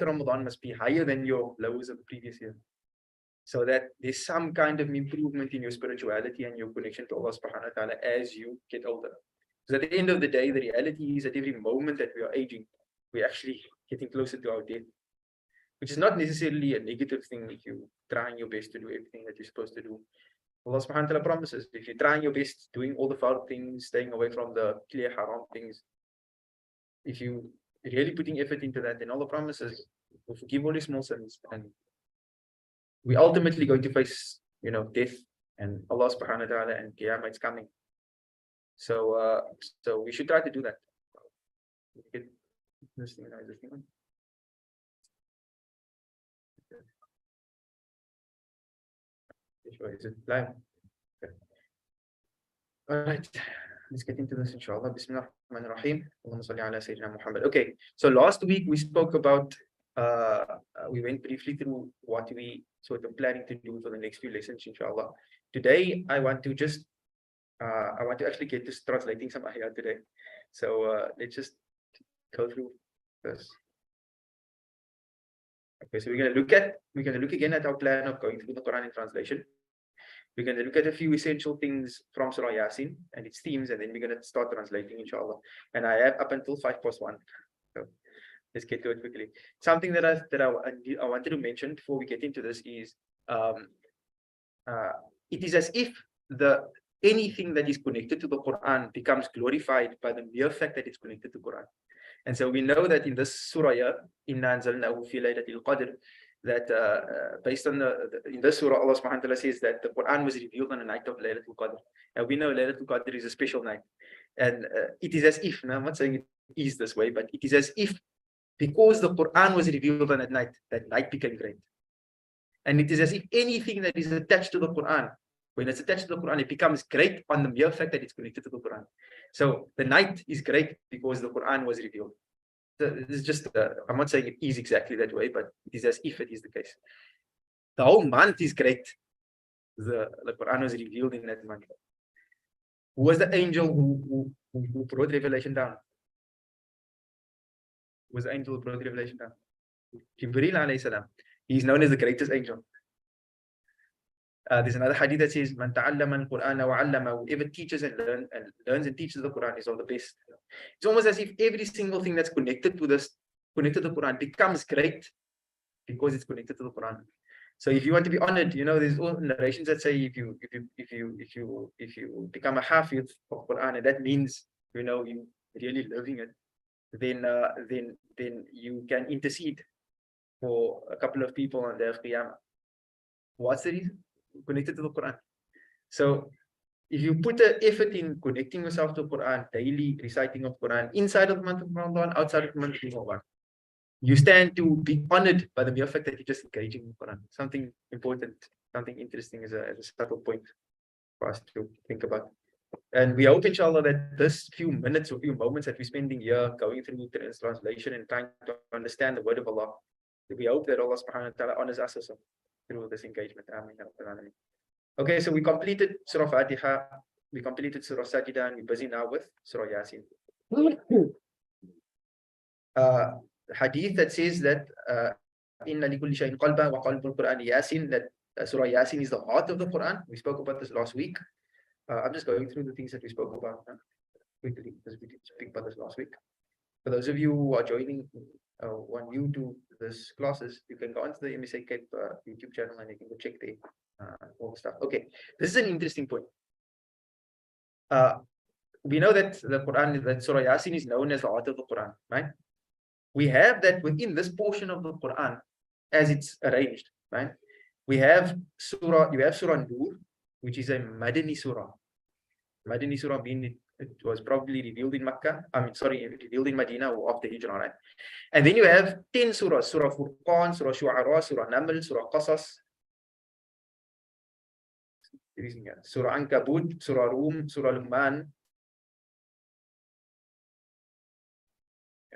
Ramadan must be higher than your lows of the previous year, so that there's some kind of improvement in your spirituality and your connection to Allah subhanahu wa ta'ala as you get older. Because at the end of the day, the reality is that every moment that we are aging, we're actually getting closer to our death, which is not necessarily a negative thing if you're trying your best to do everything that you're supposed to do. Allah subhanahu wa ta'ala promises, if you're trying your best, doing all the foul things, staying away from the clear haram things, if you really putting effort into that, then Allah promises will forgive all your small sins, and we're ultimately going to face, death and Allah subhanahu wa ta'ala, and Qiyamah is coming. So we should try to do that. This thing. Is it live? Okay. All right, let's get into this, inshallah. Bismillah ar-Rahman ar-Rahim. Allahumma salli ala Sayyidina Muhammad. Okay, so last week we spoke about, we went briefly through what we sort of planning to do for the next few lessons, inshallah. Today, I want to actually get to translating some ayah today. So let's just go through this. Okay, so we're going to look again at our plan of going through the Quran in translation. We're going to look at a few essential things from Surah Yaseen and its themes, and then we're going to start translating, inshallah. And I have up until 5:1. So let's get to it quickly. Something that I wanted to mention before we get into this is, it is as if anything that is connected to the Quran becomes glorified by the mere fact that it's connected to Quran. And so we know that in this surah, Inna anzalnahu fi laylatil qadr, that based on in this surah, Allah subhanahu wa ta'ala says that the Quran was revealed on the night of Laylatul Qadr. And we know Laylatul Qadr is a special night. And it is as if, now I'm not saying it is this way, but it is as if because the Quran was revealed on that night became great. And it is as if anything that is attached to the Quran, when it's attached to the Quran, it becomes great on the mere fact that it's connected to the Quran. So the night is great because the Quran was revealed. So this is just, I'm not saying it is exactly that way, but it is as if it is the case. The whole month is great. The Quran was revealed in that month. Who was the angel who brought revelation down? Who was the angel who brought revelation down? Jibreel alayhi salam. He is known as the greatest angel. There's another hadith that says, "Man ta'allama al-Qur'ana wa 'allama." Whoever teaches and learns and teaches the Quran is all the best. It's almost as if every single thing that's connected to the Quran becomes great because it's connected to the Quran. So if you want to be honored, there's all narrations that say if you become a hafiz of Quran, and that means you really loving it, then you can intercede for a couple of people on their Qiyamah. What's the reason? Connected to the Quran. So if you put the effort in connecting yourself to the Quran, daily reciting of Quran, inside of the month of Ramadan, outside of the month of Ramadan, you stand to be honored by the mere fact that you're just engaging in Quran. Something important, something interesting as a subtle point for us to think about. And we hope, inshallah, that this few minutes or few moments that we're spending here going through the translation and trying to understand the word of Allah, we hope that Allah subhanahu wa ta'ala honors us also through this engagement. Ameen. Okay, so we completed Surah Fatiha, we completed Surah Sajida, and we're busy now with Surah Yaseen. Hadith that says that Inna likulli shay'in qalban wa qalbul Quran Yasin, that Surah Yasin is the heart of the Quran. We spoke about this last week. I'm just going through the things that we spoke about quickly because we did speak about this last week. For those of you who are joining or new to this classes, you can go onto the MSA Cape YouTube channel and you can go check the all the stuff. Okay, this is an interesting point. We know that the Quran, that Surah Yasin is known as the heart of the Quran, right? We have that within this portion of the Quran as it's arranged, right? You have Surah Nur, which is a Madani Surah. Madani Surah being it was probably revealed in Makkah. Revealed in Medina or after Hijrah, right? And then you have 10 surahs: Surah Furqan, Surah Shu'ara, Surah Naml, Surah Qasas, Surah Ankabut, Surah Rum, Surah Luqman,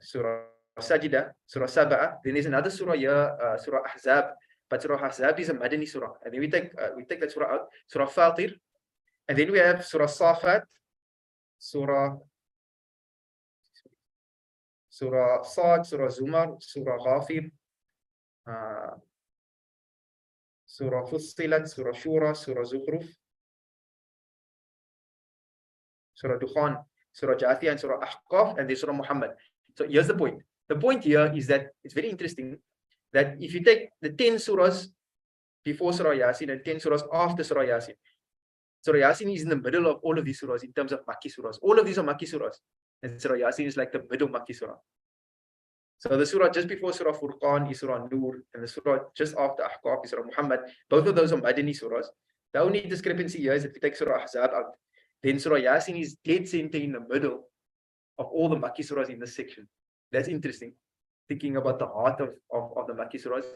Surah Sajida, Surah Sabah. Then there's another surah here, Surah Ahzab. But Surah Ahzab is a Madani surah. And then we take that surah out, Surah Fatir. And then we have Surah Safat, Surah Sad, Surah Zumar, Surah Ghafir, Surah Fussilat, Surah Shura, Surah Zukhruf, Surah Dukhan, Surah Jathiyah, and Surah Ahqaf, and then Surah Muhammad. So here's the point. The point here is that it's very interesting that if you take the 10 surahs before Surah Yasin and 10 surahs after Surah Yasin, Surah Yasin is in the middle of all of these surahs in terms of Makki surahs. All of these are Makki surahs. And Surah Yasin is like the middle Makki surah. So the surah just before Surah Furqan is Surah Nur, and the surah just after Ahqaf is Surah Muhammad. Both of those are Madani surahs. The only discrepancy here is if you take Surah Ahzab out, then Surah Yasin is dead center in the middle of all the Makki surahs in this section. That's interesting. Thinking about the heart of the Makki surahs,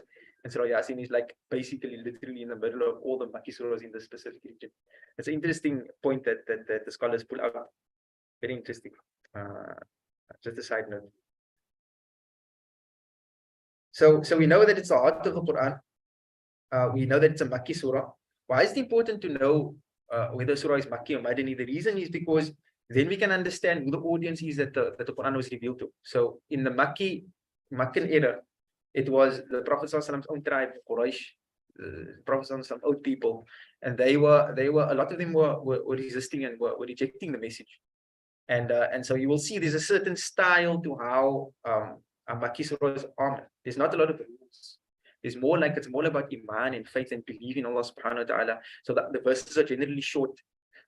and Surah Yasin is like basically literally in the middle of all the Makki surahs in the specific region. It's an interesting point that the scholars pull out. Very interesting. Just a side note. So we know that it's the heart of the Quran. We know that it's a Makki surah. Why is it important to know whether surah is Makki or Madani? The reason is because then we can understand who the audience is that the Quran was revealed to. So in the Makkan era, it was the Prophet ﷺ's own tribe, Quraysh, Prophet ﷺ's old people, and they were a lot of them were resisting and were rejecting the message. And so you will see there's a certain style to how Makki surahs are. There's not a lot of rules. It's more about iman and faith and belief in Allah subhanahu wa ta'ala. So that the verses are generally short.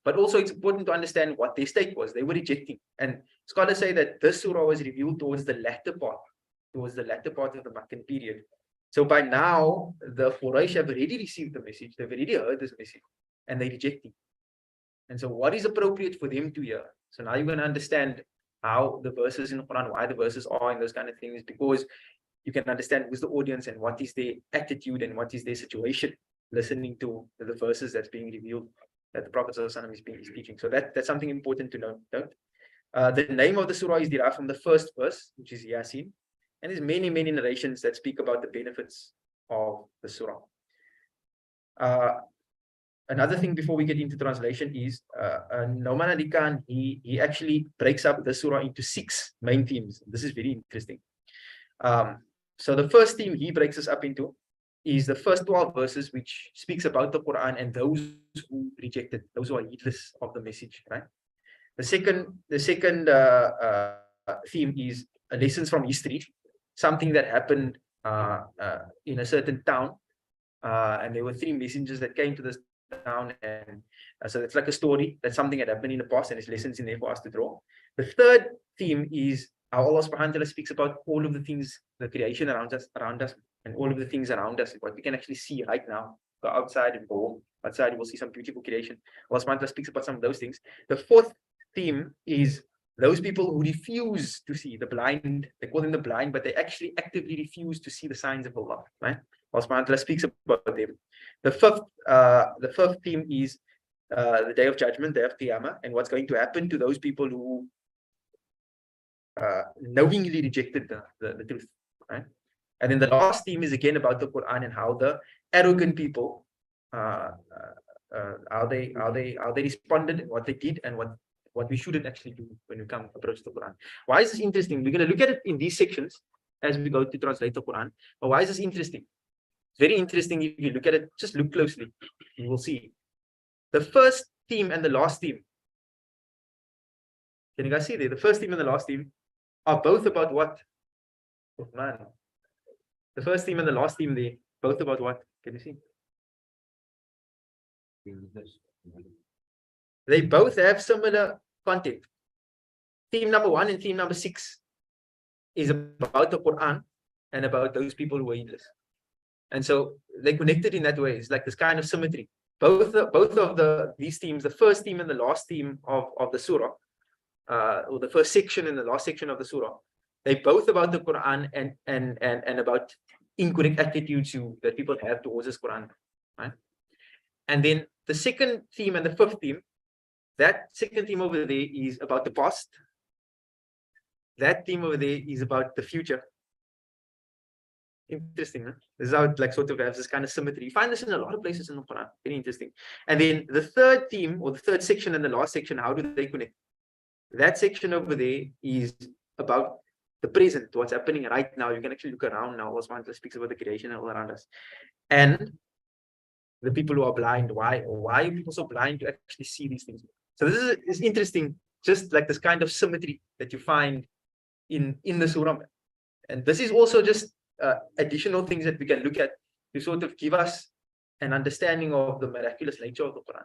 But also it's important to understand what their state was. They were rejecting. And scholars say that this surah was revealed towards the latter part of the Makkan period. So by now, the Quraysh have already received the message. They've already heard this message. And they're rejecting. And so what is appropriate for them to hear? So now you're going to understand how the verses in the Quran, why the verses are and those kind of things, because you can understand who's the audience and what is their attitude and what is their situation listening to the verses that's being revealed that the Prophet is teaching. So that's something important to note. The name of the surah is derived from the first verse, which is Yasin. And there's many narrations that speak about the benefits of the surah. Another thing before we get into translation is Nouman Ali Khan, he actually breaks up the surah into 6 main themes. This is very interesting. So the first theme he breaks us up into is the first 12 verses, which speaks about the Quran and those who rejected, those who are heedless of the message, right? The second theme is lessons from history, something that happened in a certain town, and there were 3 messengers that came to this town, and so it's like a story. That's something that happened in the past, and there's lessons in there for us to draw. The third theme is how Allah subhanahu wa ta'ala speaks about all of the things, the creation around us, and all of the things around us, what we can actually see right now. Go outside and go outside, you will see some beautiful creation. Allah subhanahu wa ta'ala speaks about some of those things. The fourth theme is those people who refuse to see, the blind. They call them the blind, but they actually actively refuse to see the signs of Allah, right? Allah subhanahu wa ta'ala speaks about them. The fifth theme is the day of judgment, day of Qiyamah, and what's going to happen to those people who knowingly rejected the truth, right? And then the last theme is again about the Quran and how the arrogant people, how they responded, what they did, and what we shouldn't actually do when we approach the Quran. Why is this interesting? We're going to look at it in these sections as we go to translate the Quran. But why is this interesting? It's very interesting if you look at it, just look closely, you will see. The first theme and the last theme. Can you guys see there? The first theme and the last theme are both about what? Oh, man. The first theme and the last theme, they both about what? Can you see? They both have similar content. Theme number 1 and theme number 6 is about the Quran and about those people who are heedless. And so they're connected in that way. It's like this kind of symmetry. Both of these themes, the first theme and the last theme of the surah, or the first section and the last section of the surah, they both about the Quran and about incorrect attitudes that people have towards this Quran, right? And then the second theme and the fifth theme, that second theme over there is about the past. That theme over there is about the future. Interesting, huh? This is how it like sort of has this kind of symmetry. You find this in a lot of places in the Quran. Very interesting. And then the third theme or the third section and the last section, how do they connect? That section over there is about the present, what's happening right now. You can actually look around now. Allah subhanahu wa ta'ala speaks about the creation all around us. And the people who are blind, why are people so blind to actually see these things? So this is interesting, just like this kind of symmetry that you find in the surah. And this is also just additional things that we can look at to sort of give us an understanding of the miraculous nature of the Quran.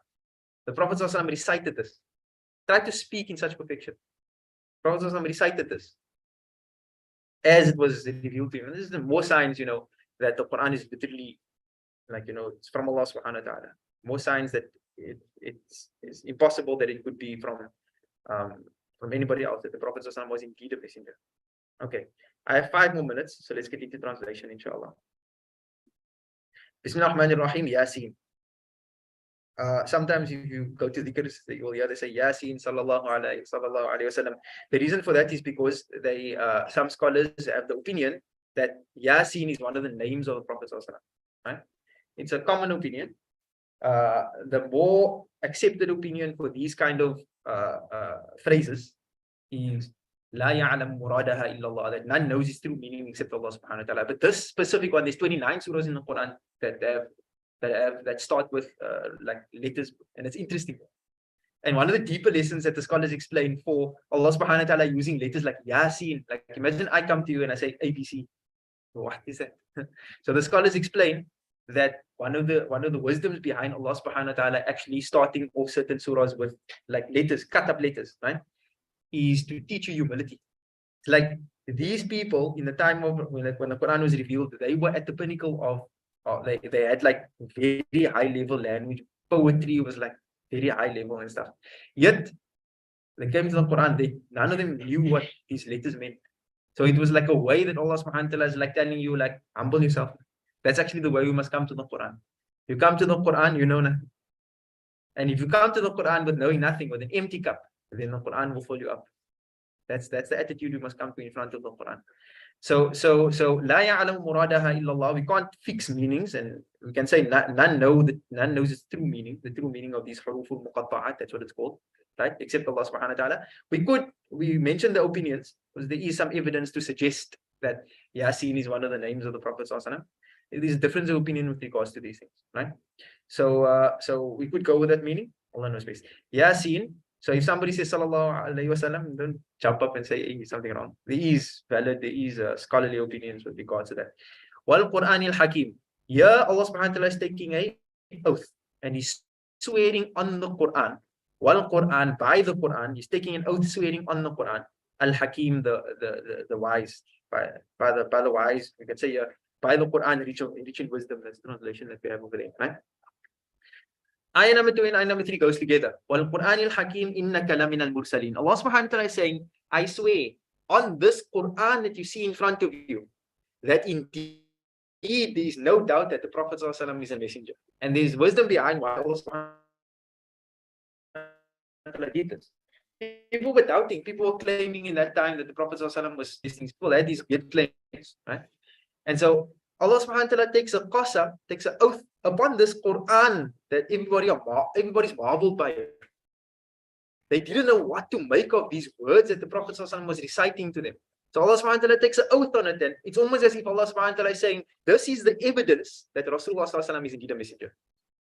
The Prophet ﷺ recited this, tried to speak in such perfection. The Prophet ﷺ recited this as it was revealed to him. And this is the more signs, that the Quran is literally, like, it's from Allah subhanahu wa ta'ala. More signs that it's impossible that it could be from anybody else, that the Prophet ﷺ was indeed a messenger. Okay, I have 5 more minutes, so let's get into translation, inshallah. Bismillah ar-Rahman ar-Rahim, Yaseen. Sometimes if you go to dhikrs, you will hear they say Yaseen sallallahu alayhi wasallam. The reason for that is because some scholars have the opinion that Yaseen is one of the names of the Prophet sallallahu alaihi wasallam. Right? It's a common opinion. The more accepted opinion for these kind of phrases is La ya'lam muradaha illallah, that none knows its true meaning except Allah subhanahu wa ta'ala. But this specific one, there's 29 surahs in the Quran that start with like letters, and it's interesting. And one of the deeper lessons that the scholars explain for Allah subhanahu wa ta'ala using letters like Yasin, like imagine I come to you and I say ABC. What is that? So the scholars explain that one of the wisdoms behind Allah subhanahu wa ta'ala actually starting off certain surahs with like letters, cut up letters, right, is to teach you humility. It's like these people in the time of when the Quran was revealed, they were at the pinnacle of they had like very high level language, poetry was like very high level and stuff. Yet they came to the Quran, none of them knew what these letters meant. So it was like a way that Allah subhanahu wa ta'ala is like telling you, like, humble yourself. That's actually the way we must come to the Quran. You come to the Quran, you know nothing. And if you come to the Quran with knowing nothing, with an empty cup, then the Quran will fill you up. That's the attitude you must come to in front of the Quran. So la ya'lamu muradaha illallah. We can't fix meanings, and we can say none knows its true meaning, the true meaning of these huruful muqatta'at, that's what it's called, right? Except Allah subhanahu wa ta'ala. We mentioned the opinions, because there is some evidence to suggest that Yasin is one of the names of the Prophet sallallahu alaihi wasallam. There is a difference of opinion with regards to these things, right? So we could go with that meaning. Allah knows best. Yasin. So if somebody says sallallahu alaihi wasallam, don't jump up and say hey, something wrong. There is scholarly opinions with regards to that. Wal Quranil Hakim. Here Allah subhanahu wa ta'ala is taking an oath and he's swearing on the Quran. Wal Quran, by the Quran, he's taking an oath swearing on the Quran. Al Hakim, the wise, by the wise, we can say here, by the Quran, rich in wisdom. That's the translation that we have over there, right? Ayah number 2 and ayah number 3 goes together. Wal Quranil Hakim innaka laminal mursalin. Allah subhanahu wa ta'ala is saying, I swear on this Quran that you see in front of you, that indeed there is no doubt that the Prophet sallallahu alaihi wasallam is a messenger. And there is wisdom behind why Allah subhanahu wa ta'ala did this. People were doubting, people were claiming in that time that the Prophet sallallahu alaihi wasallam was these things. People had these good claims, right? And so Allah subhanahu wa ta'ala takes a qasam, takes an oath upon this Quran that everybody's marveled by it. They didn't know what to make of these words that the Prophet ﷺ was reciting to them. So Allah subhanahu wa ta'ala takes an oath on it, and it's almost as if Allah subhanahu wa ta'ala is saying, this is the evidence that Rasulullah ﷺ is indeed a messenger.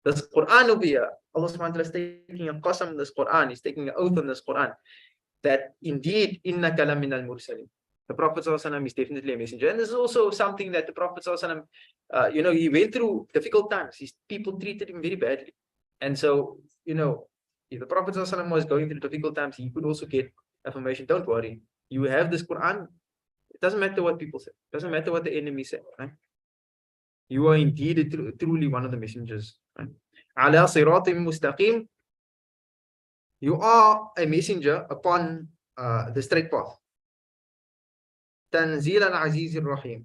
This Quran over here, Allah subhanahu wa ta'ala is taking a qasam on this Quran, he's taking an oath on this Quran, that indeed, innaka laminal mursalin. The Prophet ﷺ is definitely a messenger. And this is also something that the Prophet ﷺ, he went through difficult times. His people treated him very badly. And so, if the Prophet ﷺ was going through difficult times, he could also get affirmation. Don't worry. You have this Quran. It doesn't matter what people say. It doesn't matter what the enemy said. Right? You are indeed truly one of the messengers. Right? Ala siratim mustaqim. You are a messenger upon the straight path. Tanzil al-Aziz al-Rahim.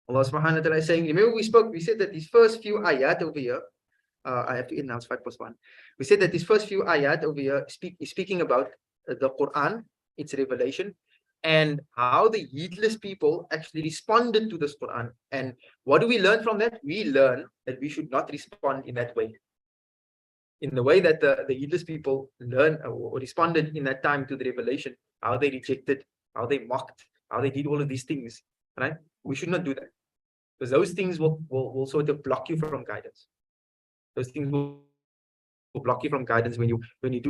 Allah subhanahu wa ta'ala is saying, remember we said that these first few ayat over here, I have to end now, it's 5+1. We said that these first few ayat over here is speaking about the Quran, its revelation, and how the heedless people actually responded to this Quran. And what do we learn from that? We learn that we should not respond in that way. in the way that the heedless people learn or responded in that time to the revelation, how they rejected, how they mocked, how they did all of these things, right? We should not do that, because those things will sort of block you from guidance. Those things will block you from guidance when you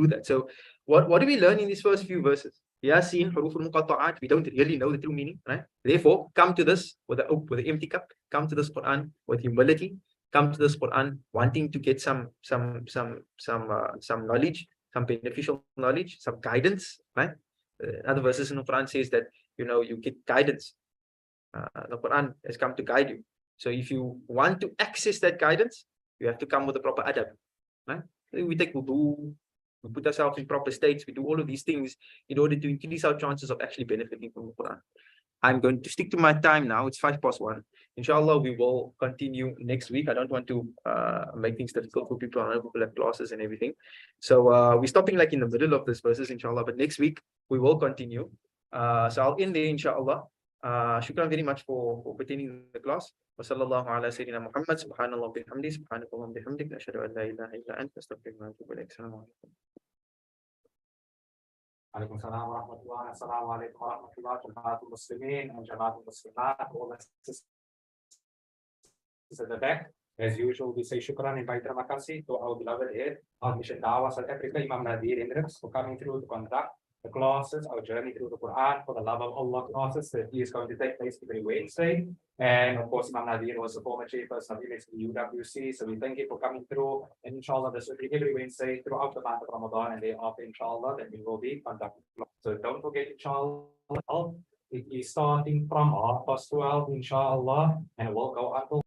do that. So what do we learn in these first few verses? Yasin, huruful muqatta'at, we don't really know the true meaning, right? Therefore, come to this with an empty cup, come to this Quran with humility, come to this Quran wanting to get some knowledge, some beneficial knowledge, some guidance, right? Other verses in the Quran says that you get guidance. The Quran has come to guide you. So if you want to access that guidance, you have to come with a proper adab, right? We take wudu, we put ourselves in proper states, we do all of these things in order to increase our chances of actually benefiting from the Quran. I'm going to stick to my time now. It's 1:05. Inshallah, we will continue next week. I don't want to make things difficult for people. I know people have classes and everything. So we're stopping like in the middle of this verses, inshallah. But next week, we will continue. So I'll end there, inshallah. Shukran very much for attending the class. Wasallallahu ala sayyidina Muhammad. Subhanallah bihamdi. Subhanallah bihamdik. Ashhadu an la ilaha illa anta. Astaghfiruka wa atubu ilaik. Assalamu alaikum. Alaikum salam wa rahmatullah. Assalamu alaikum wa rahmatullah. Jamaatul Muslimin and Jamaatul Muslimat. All the sisters at the back. As usual, we say shukran and terima kasih to our beloved head of Mission Dawah South Africa, Imam Natheer Hendricks, for coming through to conduct the classes, our journey through the Quran for the love of Allah classes that he is going to take place every Wednesday. And of course, Imam Natheer was the former chairperson of the UWC. So we thank you for coming through. And inshallah, this will be every Wednesday throughout the month of Ramadan and thereafter, inshallah, that we will be conducting. So don't forget, inshallah, it is starting from 12:30, inshallah, and it will go until